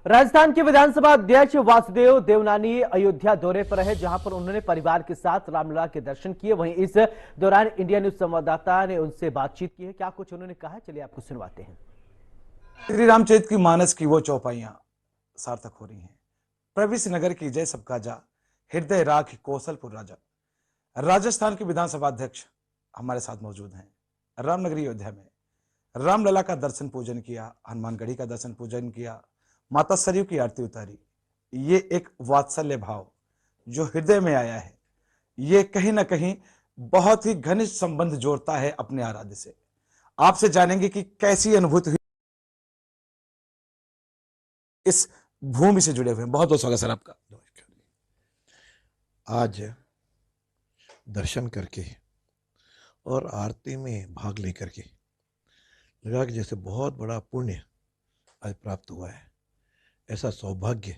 राजस्थान के विधानसभा अध्यक्ष वासुदेव देवनानी अयोध्या दौरे पर है, जहां पर उन्होंने परिवार के साथ रामलला के दर्शन किए। वहीं इस दौरान इंडिया न्यूज संवाददाता ने उनसे बातचीत की है। क्या कुछ उन्होंने कहा, चलिए आपको सुनवाते हैं। श्री रामचरित की मानस की वो चौपाइयां सार्थक हो रही हैं। प्रविश नगर की जय सबका जा, हृदय राख कौशलपुर राजा। राजस्थान के विधानसभा अध्यक्ष हमारे साथ मौजूद हैं। रामनगरी अयोध्या में रामलला का दर्शन पूजन किया, हनुमानगढ़ी का दर्शन पूजन किया, माता सरयू की आरती उतारी। ये एक वात्सल्य भाव जो हृदय में आया है, ये कहीं ना कहीं बहुत ही घनिष्ठ संबंध जोड़ता है अपने आराध्य से। आपसे जानेंगे कि कैसी अनुभूति हुई इस भूमि से जुड़े हुए। बहुत बहुत स्वागत सर आपका। आज दर्शन करके और आरती में भाग लेकर के लगा कि जैसे बहुत बड़ा पुण्य आज प्राप्त हुआ है। ऐसा सौभाग्य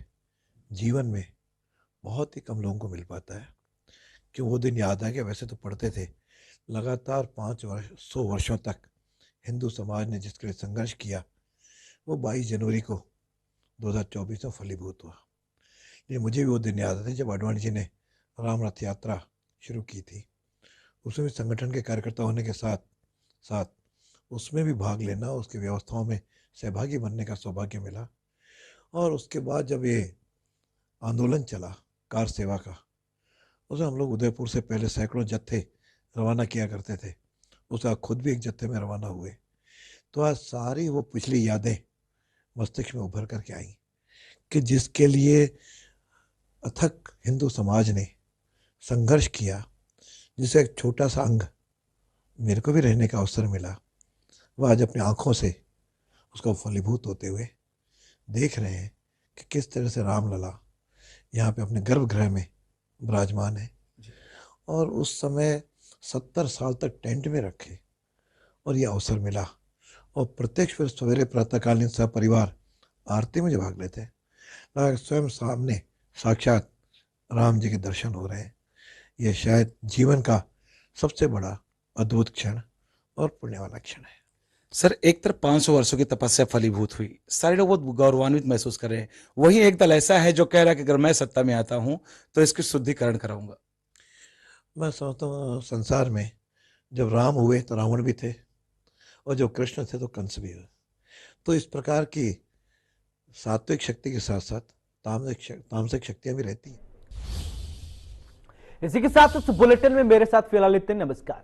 जीवन में बहुत ही कम लोगों को मिल पाता है कि वो दिन याद आ गया। वैसे तो पढ़ते थे, लगातार 100 वर्षों तक हिंदू समाज ने जिसके लिए संघर्ष किया वो 22 जनवरी को 2024 में फलीभूत हुआ। ये मुझे भी वो दिन याद आते जब आडवाणी जी ने राम रथ यात्रा शुरू की थी। उसमें भी संगठन के कार्यकर्ता होने के साथ साथ उसमें भी भाग लेना, उसकी व्यवस्थाओं में सहभागी बनने का सौभाग्य मिला। और उसके बाद जब ये आंदोलन चला कार सेवा का, उसमें हम लोग उदयपुर से पहले सैकड़ों जत्थे रवाना किया करते थे, उसके बाद खुद भी एक जत्थे में रवाना हुए। तो आज सारी वो पिछली यादें मस्तिष्क में उभर करके आई कि जिसके लिए अथक हिंदू समाज ने संघर्ष किया, जिसे एक छोटा सा अंग मेरे को भी रहने का अवसर मिला, वह आज अपनी आँखों से उसका फलीभूत होते हुए देख रहे हैं कि किस तरह से रामलला यहाँ पे अपने गर्भगृह में विराजमान है। और उस समय 70 साल तक टेंट में रखे और ये अवसर मिला, और प्रत्यक्ष फिर सवेरे प्रातःकालीन सब परिवार आरती में जो भाग लेते हैं, स्वयं सामने साक्षात राम जी के दर्शन हो रहे हैं। ये शायद जीवन का सबसे बड़ा अद्भुत क्षण और पुण्य वाला क्षण है। सर, एक तरफ 500 वर्षों की तपस्या फलीभूत हुई, सारे लोग बहुत गौरवान्वित महसूस कर रहे हैं। वहीं एक दल ऐसा है जो कह रहा है कि अगर मैं सत्ता में आता हूं तो इसकी शुद्धिकरण कराऊंगा। मैं समझता हूँ संसार में जब राम हुए तो रावण भी थे, और जब कृष्ण थे तो कंस भी हुए। तो इस प्रकार की सात्विक शक्ति के साथ साथ तामसिक शक्तियां भी रहती हैं। इसी के साथ इस बुलेटिन में मेरे साथ फिलहाल इतने। नमस्कार।